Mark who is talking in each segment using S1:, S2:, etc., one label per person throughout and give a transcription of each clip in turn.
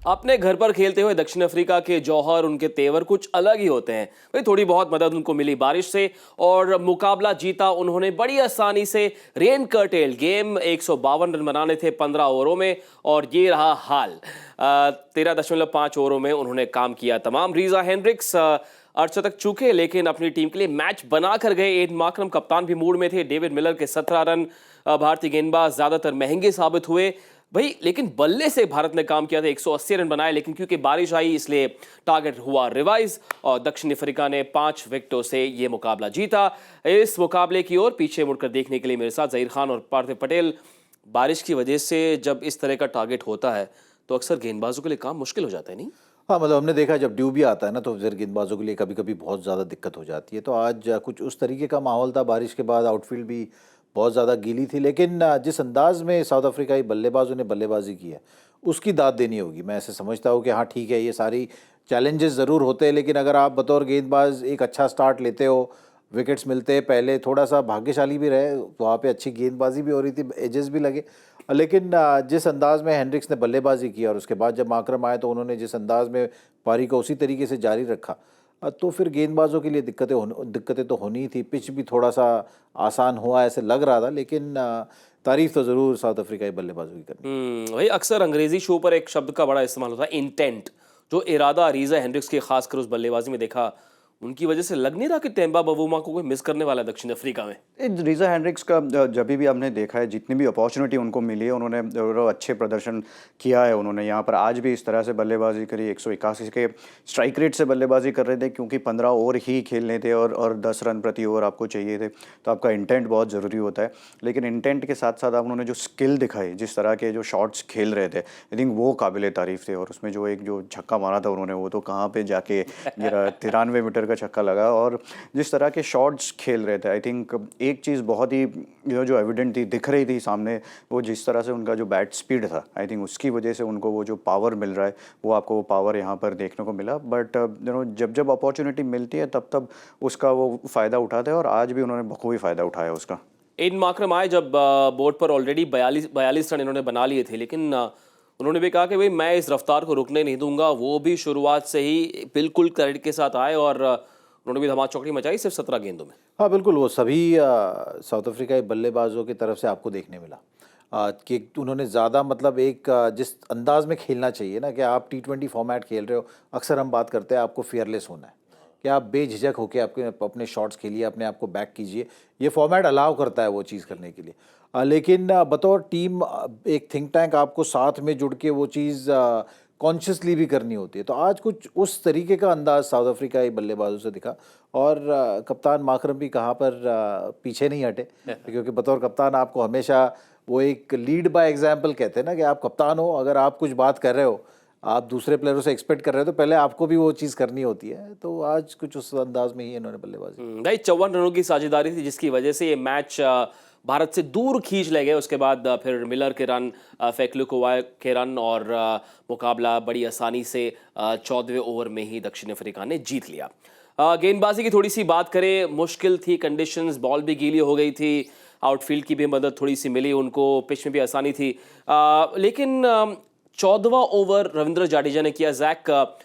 S1: अपने घर पर खेलते हुए दक्षिण अफ्रीका के जौहर, उनके तेवर कुछ अलग ही होते हैं। भाई थोड़ी बहुत मदद उनको मिली बारिश से और मुकाबला जीता उन्होंने बड़ी आसानी से। रेन कर्टेल गेम, 152 रन बनाने थे 15 ओवरों में और ये रहा हाल। 13.5 ओवरों में उन्होंने काम किया तमाम। रीजा हेंड्रिक्स अर्धशतक चूके लेकिन अपनी टीम के लिए मैच बना कर गए। एडन मार्करम कप्तान भी मूड में थे। डेविड मिलर के 17 रन भारतीय गेंदबाज ज्यादातर महंगे साबित हुए भाई, लेकिन बल्ले से भारत ने काम किया था। 180 रन बनाए, लेकिन क्योंकि बारिश आई इसलिए टारगेट हुआ रिवाइज और दक्षिण अफ्रीका ने 5 विकेटों से ये मुकाबला जीता। इस मुकाबले की ओर पीछे मुड़कर देखने के लिए मेरे साथ जहीर खान और पार्थिव पटेल। बारिश की वजह से जब इस तरह का टारगेट होता है तो अक्सर गेंदबाजों के लिए काम मुश्किल हो जाता है, नहीं?
S2: हाँ, मतलब हमने देखा जब ड्यू भी आता है ना तो फिर गेंदबाजों के लिए कभी कभी बहुत ज़्यादा दिक्कत हो जाती है। तो आज कुछ उस तरीके का माहौल था। बारिश के बाद आउटफील्ड भी बहुत ज़्यादा गीली थी, लेकिन जिस अंदाज में साउथ अफ्रीकाई बल्लेबाजों ने बल्लेबाजी की है उसकी दाद देनी होगी। मैं ऐसे समझता हूँ कि हाँ ठीक है, ये सारी चैलेंजेस ज़रूर होते हैं, लेकिन अगर आप बतौर गेंदबाज एक अच्छा स्टार्ट लेते हो, विकेट्स मिलते हैं, पहले थोड़ा सा भाग्यशाली भी रहे, वहाँ पे अच्छी गेंदबाजी भी हो रही थी, एजेस भी लगे, लेकिन जिस अंदाज में हेंड्रिक्स ने बल्लेबाजी की और उसके बाद जब माकरम आए तो उन्होंने जिस अंदाज में पारी को उसी तरीके से जारी रखा, तो फिर गेंदबाजों के लिए दिक्कतें तो होनी ही थी। पिच भी थोड़ा सा आसान हुआ ऐसे लग रहा था, लेकिन तारीफ तो ज़रूर साउथ अफ्रीकाई बल्लेबाजों की करनी।
S1: भाई अक्सर अंग्रेजी शो पर एक शब्द का बड़ा इस्तेमाल होता है, इंटेंट। जो इरादा रीजा हेंड्रिक्स के खासकर उस बल्लेबाजी में देखा, उनकी वजह से लग नहीं रहा कि टेम्बा बवुमा को कोई मिस करने वाला है दक्षिण अफ्रीका में।
S3: रीजा हेंड्रिक्स का जब भी हमने देखा है, जितनी भी अपॉर्चुनिटी उनको मिली है, उन्होंने अच्छे प्रदर्शन किया है। उन्होंने यहाँ पर आज भी इस तरह से बल्लेबाजी करी, 181 के स्ट्राइक रेट से बल्लेबाजी कर रहे थे, क्योंकि 15 ओवर ही खेलने थे और 10 रन प्रति ओवर आपको चाहिए थे, तो आपका इंटेंट बहुत ज़रूरी होता है। लेकिन इंटेंट के साथ साथ उन्होंने जो स्किल दिखाई, जिस तरह के जो शॉट्स खेल रहे थे, आई थिंक वो काबिल तारीफ़ थे। और उसमें जो छक्का मारा था उन्होंने, वो तो कहाँ पर जाके 93 मीटर का छक्का लगा। और जिस तरह के शॉट्स खेल रहे थे, आई थिंक एक चीज़ बहुत ही जो एविडेंट थी, दिख रही थी सामने, वो जिस तरह से उनका जो बैट स्पीड था, आई थिंक उसकी वजह से उनको वो जो पावर मिल रहा है, वो आपको वो पावर यहाँ पर देखने को मिला। बट जब अपॉर्चुनिटी मिलती है तब उसका वो फ़ायदा उठाते हैं, और आज भी उन्होंने बखूबी फ़ायदा उठाया उसका।
S1: एडन मार्करम आए जब बोर्ड पर ऑलरेडी 42 रन इन्होंने बना लिए थे, लेकिन उन्होंने भी कहा कि भाई मैं इस रफ्तार को रुकने नहीं दूंगा। वो भी शुरुआत से ही बिल्कुल क्रेडिट के साथ आए और उन्होंने भी धमाल चौकड़ी मचाई सिर्फ 17 गेंदों में।
S2: हाँ बिल्कुल, वो सभी साउथ अफ्रीकाई बल्लेबाजों की तरफ से आपको देखने मिला कि उन्होंने ज़्यादा मतलब एक जिस अंदाज में खेलना चाहिए ना, कि आप T20 फॉर्मेट खेल रहे हो, अक्सर हम बात करते हैं आपको फियरलेस होना है, कि आप बेझिझक होकर अपने शॉट्स खेलिए, अपने आप को बैक कीजिए। ये फॉर्मेट अलाउ करता है वो चीज़ करने के लिए, लेकिन बतौर टीम एक थिंक टैंक आपको साथ में जुड़ के वो चीज़ कॉन्शियसली भी करनी होती है। तो आज कुछ उस तरीके का अंदाज साउथ अफ्रीकाई बल्लेबाजों से दिखा और कप्तान माकरम भी कहाँ पर पीछे नहीं हटे, क्योंकि बतौर कप्तान आपको हमेशा वो एक लीड बाय एग्जाम्पल कहते हैं ना, कि आप कप्तान हो, अगर आप कुछ बात कर रहे हो, आप दूसरे प्लेयरों से एक्सपेक्ट कर रहे हो, तो पहले आपको भी वो चीज़ करनी होती है। तो आज कुछ उस अंदाज में ही इन्होंने बल्लेबाजी।
S1: भाई 54 रनों की साझेदारी थी, जिसकी वजह से ये मैच भारत से दूर खींच ले गए। उसके बाद फिर मिलर के रन, फेक्लुकोवा के रन और मुकाबला बड़ी आसानी से 14वें ओवर में ही दक्षिण अफ्रीका ने जीत लिया। गेंदबाजी की थोड़ी सी बात करें, मुश्किल थी कंडीशंस, बॉल भी गीली हो गई थी, आउटफील्ड की भी मदद थोड़ी सी मिली उनको, पिच में भी आसानी थी, लेकिन 14वां ओवर रविंद्र जाडेजा ने किया। जैक,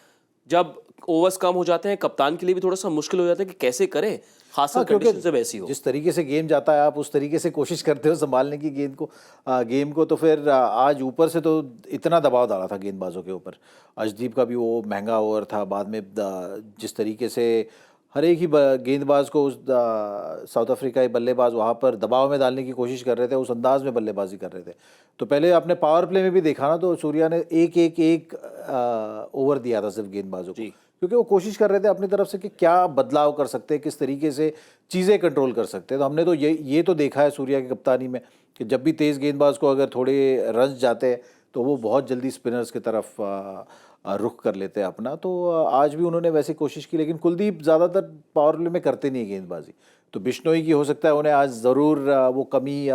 S1: जब ओवर्स कम हो जाते हैं कप्तान के लिए भी थोड़ा सा मुश्किल हो जाता है कि कैसे करे, खासकर कंडीशन जब ऐसी हो।
S2: जिस तरीके से गेम जाता है आप उस तरीके से कोशिश करते हो संभालने की गेम को। तो फिर आज ऊपर से तो इतना दबाव डाला था गेंदबाजों के ऊपर। अर्शदीप का भी वो महंगा ओवर था, बाद में जिस तरीके से हर एक ही गेंदबाज को उस साउथ अफ्रीकाई बल्लेबाज वहाँ पर दबाव में डालने की कोशिश कर रहे थे, उस अंदाज में बल्लेबाजी कर रहे थे। तो पहले आपने पावर प्ले में भी देखा ना, तो सूर्या ने एक ओवर दिया था सिर्फ गेंदबाजों को, क्योंकि वो कोशिश कर रहे थे अपनी तरफ से कि क्या बदलाव कर सकते हैं, किस तरीके से चीज़ें कंट्रोल कर सकते हैं। तो हमने तो ये तो देखा है सूर्या की कप्तानी में कि जब भी तेज़ गेंदबाज को अगर थोड़े रन्स जाते हैं तो वो बहुत जल्दी स्पिनर्स की तरफ रुख कर लेते हैं अपना। तो आज भी उन्होंने वैसी कोशिश की, लेकिन कुलदीप ज़्यादातर पावर प्ले में करते नहीं है गेंदबाजी, तो बिश्नोई की हो सकता है उन्हें आज ज़रूर वो कमी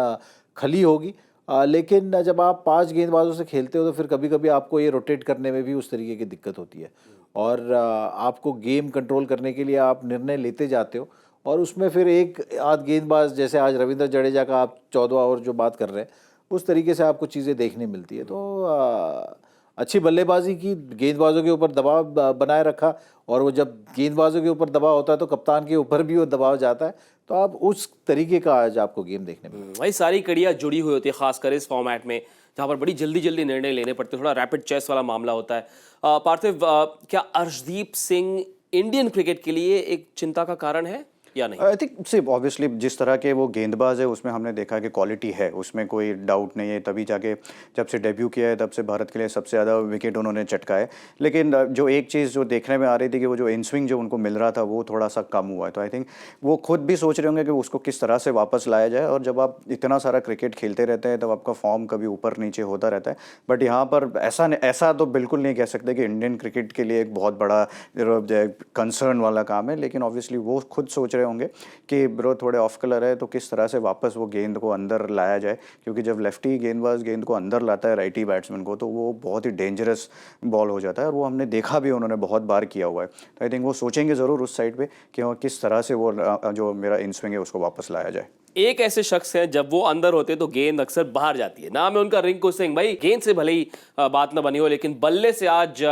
S2: खली होगी। लेकिन जब आप 5 गेंदबाजों से खेलते हो तो फिर कभी कभी आपको ये रोटेट करने में भी उस तरीके की दिक्कत होती है, और आपको गेम कंट्रोल करने के लिए आप निर्णय लेते जाते हो, और उसमें फिर एक आध गेंदबाज, जैसे आज रविंद्र जडेजा का आप 14वां ओवर जो बात कर रहे हैं, उस तरीके से आपको चीज़ें देखने मिलती है। तो अच्छी बल्लेबाजी की, गेंदबाजों के ऊपर दबाव बनाए रखा, और वो जब गेंदबाजों के ऊपर दबाव होता है तो कप्तान के ऊपर भी वो दबाव जाता है, तो आप उस तरीके का आज आपको गेम देखने में।
S1: भाई सारी कड़ियाँ जुड़ी हुई होती है, खासकर इस फॉर्मेट में जहाँ पर बड़ी जल्दी जल्दी निर्णय लेने पड़ते हैं, थोड़ा रैपिड चेस वाला मामला होता है। पार्थिव, क्या अर्शदीप सिंह इंडियन क्रिकेट के लिए एक चिंता का कारण है या नहीं?
S3: आई थिंक सिर्फ ऑब्वियसली जिस तरह के वो गेंदबाज है उसमें हमने देखा कि क्वालिटी है, उसमें कोई डाउट नहीं है। तभी जाके जब से डेब्यू किया है तब से भारत के लिए सबसे ज़्यादा विकेट उन्होंने चटका है। लेकिन जो एक चीज़ जो देखने में आ रही थी कि वो जो इन स्विंग जो उनको मिल रहा था वो थोड़ा सा कम हुआ है। तो आई थिंक वो खुद भी सोच रहे होंगे कि उसको किस तरह से वापस लाया जाए। और जब आप इतना सारा क्रिकेट खेलते रहते हैं तब आपका फॉर्म कभी ऊपर नीचे होता रहता है। बट यहाँ पर ऐसा तो बिल्कुल नहीं कह सकते कि इंडियन क्रिकेट के लिए एक बहुत बड़ा कंसर्न वाला काम है। लेकिन ऑब्वियसली वो खुद सोच रहे होंगे कि ब्रो थोड़े ऑफ कलर है, तो किस तरह से वापस वो गेंद को अंदर लाया जाए। क्योंकि जब लेफ्टी गेंदबाज गेंद को अंदर लाता है राइटी बैट्समैन को, तो वो बहुत ही डेंजरस बॉल हो जाता है। और वो हमने देखा भी, उन्होंने बहुत बार किया हुआ है। तो आई थिंक वो सोचेंगे ज़रूर उस साइड पे कि वो किस तरह से वो जो मेरा इन स्विंग है उसको वापस लाया जाए।
S1: एक ऐसे शख्स हैं जब वो अंदर होते तो गेंद अक्सर बाहर जाती है, नाम है उनका रिंकू सिंह। भाई गेंद से भले ही बात ना बनी हो, लेकिन बल्ले से आज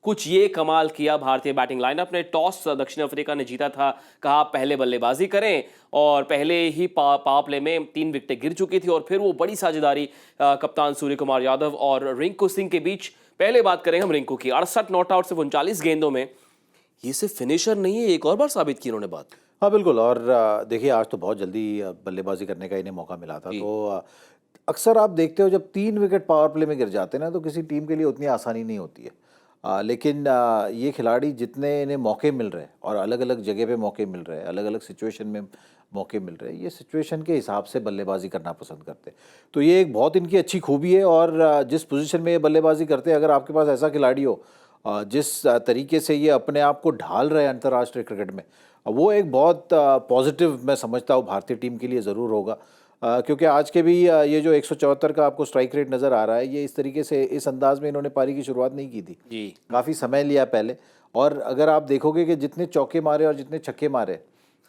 S1: कुछ ये कमाल किया भारतीय बैटिंग लाइनअप ने। टॉस दक्षिण अफ्रीका ने जीता था, कहा पहले बल्लेबाजी करें, और पहले ही पावर प्ले में 3 विकेटें गिर चुकी थी। और फिर वो बड़ी साझेदारी कप्तान सूर्य कुमार यादव और रिंकू सिंह के बीच। पहले बात करेंगे हम रिंकू की। 68 नॉट आउट से 39 गेंदों में ये सिर्फ फिनिशर नहीं है, एक और बार साबित की इन्होंने बात।
S2: हाँ बिल्कुल, और देखिए आज तो बहुत जल्दी बल्लेबाजी करने का इन्हें मौका मिला था। तो अक्सर आप देखते हो जब 3 विकेट पावर प्ले में गिर जाते हैं ना, तो किसी टीम के लिए उतनी आसानी नहीं होती है। लेकिन ये खिलाड़ी जितने इन्हें मौके मिल रहे हैं, और अलग अलग जगह पे मौके मिल रहे हैं, अलग अलग सिचुएशन में मौके मिल रहे हैं, ये सिचुएशन के हिसाब से बल्लेबाजी करना पसंद करते हैं। तो ये एक बहुत इनकी अच्छी खूबी है। और जिस पोजीशन में ये बल्लेबाजी करते हैं, अगर आपके पास ऐसा खिलाड़ी हो जिस तरीके से ये अपने आप को ढाल रहे हैं अंतर्राष्ट्रीय क्रिकेट में, वो एक बहुत पॉजिटिव मैं समझता हूँ भारतीय टीम के लिए ज़रूर होगा। क्योंकि आज के भी ये जो 174 का आपको स्ट्राइक रेट नज़र आ रहा है, ये इस तरीके से इस अंदाज में इन्होंने पारी की शुरुआत नहीं की थी
S1: जी।
S2: काफ़ी समय लिया पहले। और अगर आप देखोगे कि जितने चौके मारे और जितने छक्के मारे,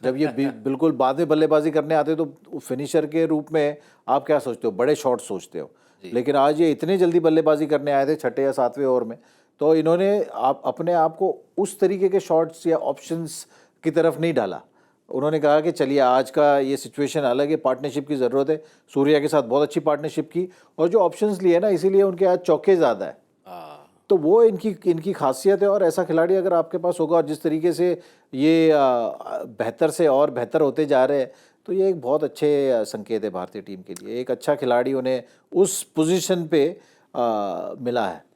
S2: जब ये बिल्कुल बाद में बल्लेबाजी करने आते तो फिनिशर के रूप में आप क्या सोचते हो, बड़े शॉट सोचते हो। लेकिन आज ये इतने जल्दी बल्लेबाजी करने आए थे 6 या 7वें ओवर में, तो इन्होंने अपने आप को उस तरीके के शॉट्स या ऑप्शंस की तरफ नहीं डाला। उन्होंने कहा कि चलिए आज का ये सिचुएशन अलग है, पार्टनरशिप की ज़रूरत है। सूर्या के साथ बहुत अच्छी पार्टनरशिप की, और जो ऑप्शंस लिए ना, इसीलिए उनके आज चौके ज़्यादा है। तो वो इनकी खासियत है। और ऐसा खिलाड़ी अगर आपके पास होगा, और जिस तरीके से ये बेहतर से और बेहतर होते जा रहे हैं, तो ये एक बहुत अच्छे संकेत है भारतीय टीम के लिए। एक अच्छा खिलाड़ी उन्हें उस पोजीशन पे मिला है।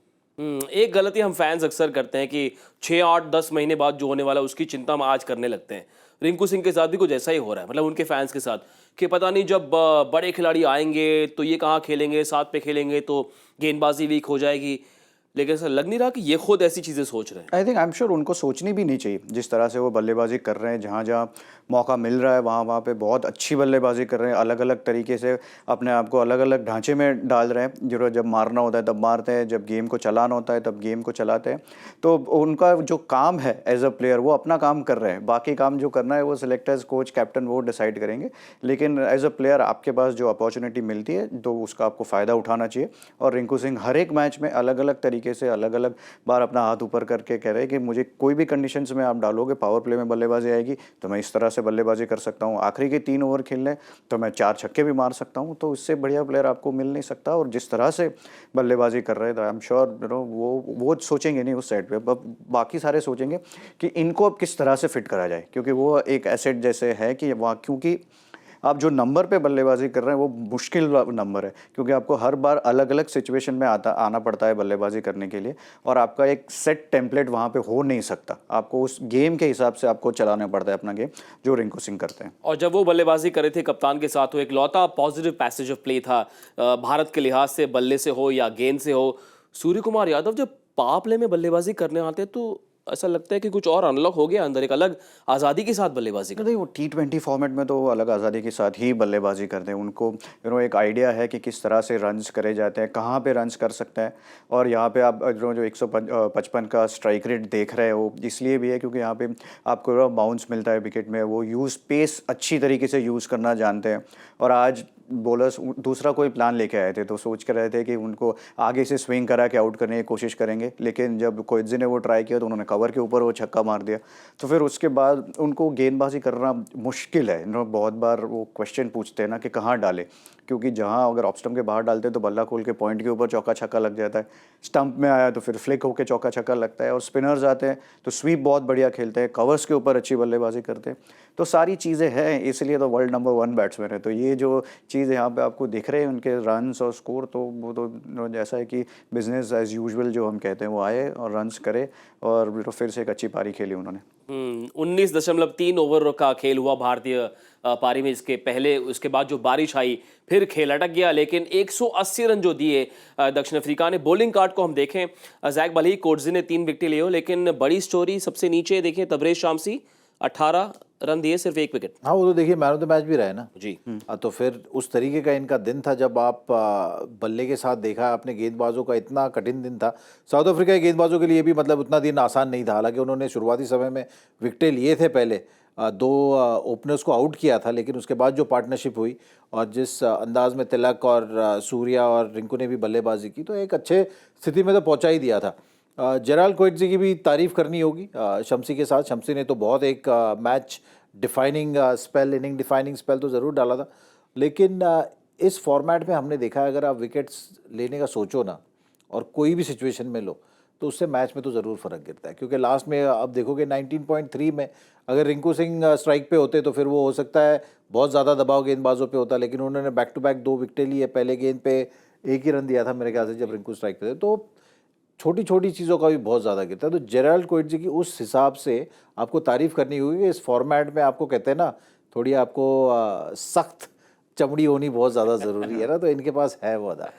S1: एक गलती हम फैंस अक्सर करते हैं कि 6, 8, 10 महीने बाद जो होने वाला है उसकी चिंता हम आज करने लगते हैं। रिंकू सिंह के साथ भी कुछ ऐसा ही हो रहा है, मतलब उनके फैंस के साथ, कि पता नहीं जब बड़े खिलाड़ी आएंगे तो ये कहाँ खेलेंगे, साथ पे खेलेंगे तो गेंदबाजी वीक हो जाएगी। लेकिन ऐसा लग नहीं रहा कि ये खुद ऐसी चीज़ें सोच रहे हैं।
S3: I think I am sure उनको सोचनी भी नहीं चाहिए। जिस तरह से वो बल्लेबाजी कर रहे हैं, जहाँ जहाँ मौका मिल रहा है वहाँ पे बहुत अच्छी बल्लेबाजी कर रहे हैं। अलग अलग तरीके से अपने आप को अलग अलग ढांचे में डाल रहे हैं। जो जब मारना होता है तब मारते हैं, जब गेम को चलाना होता है तब गेम को चलाते हैं। तो उनका जो काम है एज अ प्लेयर, वो अपना काम कर रहे हैं। बाकी काम जो करना है वो सिलेक्टर्स, कोच, कैप्टन वो डिसाइड करेंगे। लेकिन एज अ प्लेयर आपके पास जो अपॉर्चुनिटी मिलती है तो उसका आपको फ़ायदा उठाना चाहिए। और रिंकू सिंह हर एक मैच में अलग अलग तरीके से अलग अलग बार अपना हाथ ऊपर करके कह रहे हैं कि मुझे कोई भी कंडीशंस में आप डालोगे, पावर प्ले में बल्लेबाजी आएगी तो मैं इस तरह से बल्लेबाजी कर सकता हूँ। आखिरी के 3 ओवर खेलने तो मैं 4 छक्के भी मार सकता हूँ। तो इससे बढ़िया प्लेयर आपको मिल नहीं सकता। और जिस तरह से बल्लेबाजी कर रहे थे, आई एम श्योर वो सोचेंगे नहीं उस साइड पे, बाकी सारे सोचेंगे कि इनको अब किस तरह से फिट करा जाए। क्योंकि वो एक एसेट जैसे है कि वहाँ, क्योंकि आप जो नंबर पे बल्लेबाजी कर रहे हैं वो मुश्किल नंबर है। क्योंकि आपको हर बार अलग अलग सिचुएशन में आना पड़ता है बल्लेबाजी करने के लिए। और आपका एक सेट टेम्पलेट वहाँ पे हो नहीं सकता। आपको उस गेम के हिसाब से आपको चलाना पड़ता है अपना गेम, जो रिंकू सिंह करते हैं।
S1: और जब वो बल्लेबाजी कर रहे थे कप्तान के साथ, वो एक लौता पॉजिटिव पैसेज ऑफ प्ले था भारत के लिहाज से, बल्ले से हो या गेंद से हो। सूर्य कुमार यादव जब पावर प्ले में बल्लेबाजी करने आते हैं तो ऐसा लगता है कि कुछ और अनलॉक हो गया अंदर, एक अलग आज़ादी के साथ बल्लेबाजी करते
S3: नहीं, वो T20 फॉर्मेट में तो वो अलग आज़ादी के साथ ही बल्लेबाजी करते हैं। उनको एक आइडिया है कि किस तरह से रन्स करे जाते हैं, कहाँ पे रन्स कर सकते हैं। और यहाँ पे आप जो 155 का स्ट्राइक रेट देख रहे हो, इसलिए भी है क्योंकि यहाँ पे आपको बाउंस मिलता है विकेट में। वो पेस अच्छी तरीके से यूज़ करना जानते हैं। और आज बॉलर्स दूसरा कोई प्लान लेके आए थे, तो सोच कर रहे थे कि उनको आगे से स्विंग करा के आउट करने की कोशिश करेंगे, लेकिन जब कोएत्जी ने वो ट्राई किया तो उन्होंने कवर के ऊपर वो छक्का मार दिया। तो फिर उसके बाद उनको गेंदबाजी करना मुश्किल है। बहुत बार वो क्वेश्चन पूछते हैं ना कि कहाँ डाले, क्योंकि जहाँ अगर ऑफ स्टंप के बाहर डालते हैं तो बल्ला खोल के पॉइंट के ऊपर चौका छक्का लग जाता है, स्टंप में आया तो फिर फ्लिक होकर चौका छक्का लगता है, और स्पिनर्स आते हैं तो स्वीप बहुत बढ़िया खेलते हैं, कवर्स के ऊपर अच्छी बल्लेबाजी करते हैं। तो सारी चीज़ें हैं, इसलिए तो वर्ल्ड नंबर 1 बैट्समैन है। तो ये जो चीज़ यहाँ पे आपको दिख रहे हैं उनके रन्स और स्कोर, तो वो तो जैसा है कि बिजनेस एज यूजुअल जो हम कहते हैं वो आए और रन्स करे, और फिर से एक अच्छी पारी खेली उन्होंने।
S1: 19.3 ओवर का खेल हुआ भारतीय पारी में। इसके पहले उसके बाद जो बारिश आई फिर खेल अटक गया, लेकिन 180 रन जो दिए दक्षिण अफ्रीका ने। बॉलिंग कार्ड को हम देखें, जैक भले ही कोएत्जी ने 3 विकेट लिए हो, लेकिन बड़ी स्टोरी सबसे नीचे देखें, तबरेज शामसी 18 रन दिए, सिर्फ 1 विकेट।
S2: हाँ, वो तो देखिए मैन ऑफ द मैच भी रहे ना
S1: जी।
S2: तो फिर उस तरीके का इनका दिन था जब आप बल्ले के साथ देखा आपने गेंदबाजों का, इतना कठिन दिन था साउथ अफ्रीका के गेंदबाजों के लिए भी। मतलब उतना दिन आसान नहीं था, हालांकि उन्होंने शुरुआती समय में विकेटें लिए थे, पहले 2 ओपनर्स को आउट किया था, लेकिन उसके बाद जो पार्टनरशिप हुई और जिस अंदाज में तिलक और सूर्या और रिंकू ने भी बल्लेबाजी की, तो एक अच्छे स्थिति में तो पहुंचा ही दिया था। जेराल्ड कोएत्जी की भी तारीफ करनी होगी शम्सी के साथ। शम्सी ने तो बहुत एक match defining spell, inning defining spell तो ज़रूर डाला था, लेकिन इस फॉर्मेट में हमने देखा है अगर आप विकेट्स लेने का सोचो ना और कोई भी सिचुएशन में लो, तो उससे मैच में तो ज़रूर फ़र्क गिरता है। क्योंकि लास्ट में अब देखोगे 19.3 में अगर रिंकू सिंह स्ट्राइक पे होते तो फिर वो हो सकता है बहुत ज़्यादा दबाव गेंदबाजों पे होता, लेकिन उन्होंने बैक टू बैक 2 विकेटें ली है। पहले गेंद पे 1 ही रन दिया था मेरे ख्याल से जब रिंकू स्ट्राइक पे थे। तो छोटी छोटी चीज़ों का भी बहुत ज़्यादा गिरता है। तो जेराल्ड कोएत्जी की उस हिसाब से आपको तारीफ़ करनी होगी कि इस फॉर्मेट में आपको कहते हैं ना, थोड़ी आपको सख्त चमड़ी होनी बहुत ज़्यादा ज़रूरी है ना, तो इनके पास है वो अदा।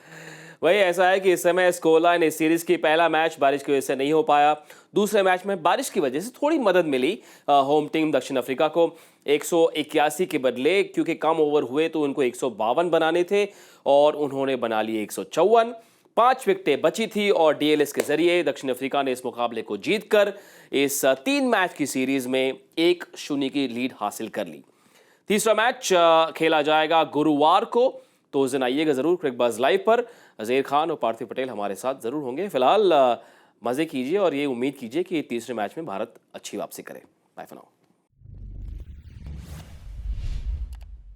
S1: वही ऐसा है कि इस समय स्कोर लाइन इस सीरीज की, पहला मैच बारिश की वजह से नहीं हो पाया, दूसरे मैच में बारिश की वजह से थोड़ी मदद मिली होम टीम दक्षिण अफ्रीका को। 181 के बदले क्योंकि कम ओवर हुए तो उनको 152 बनाने थे और उन्होंने बना लिए 154। 5 विकेटें बची थी और डीएलएस के जरिए दक्षिण अफ्रीका ने इस मुकाबले को जीतकर इस 3 मैच की सीरीज में 1-0 की लीड हासिल कर ली। तीसरा मैच खेला जाएगा गुरुवार को, तो उस दिन आइएगा जरूर क्रिकबज़ लाइव पर। अज़ेर खान और पार्थिव पटेल हमारे साथ जरूर होंगे। फिलहाल मजे कीजिए और ये उम्मीद कीजिए कि तीसरे मैच में भारत अच्छी वापसी करे। Bye for now.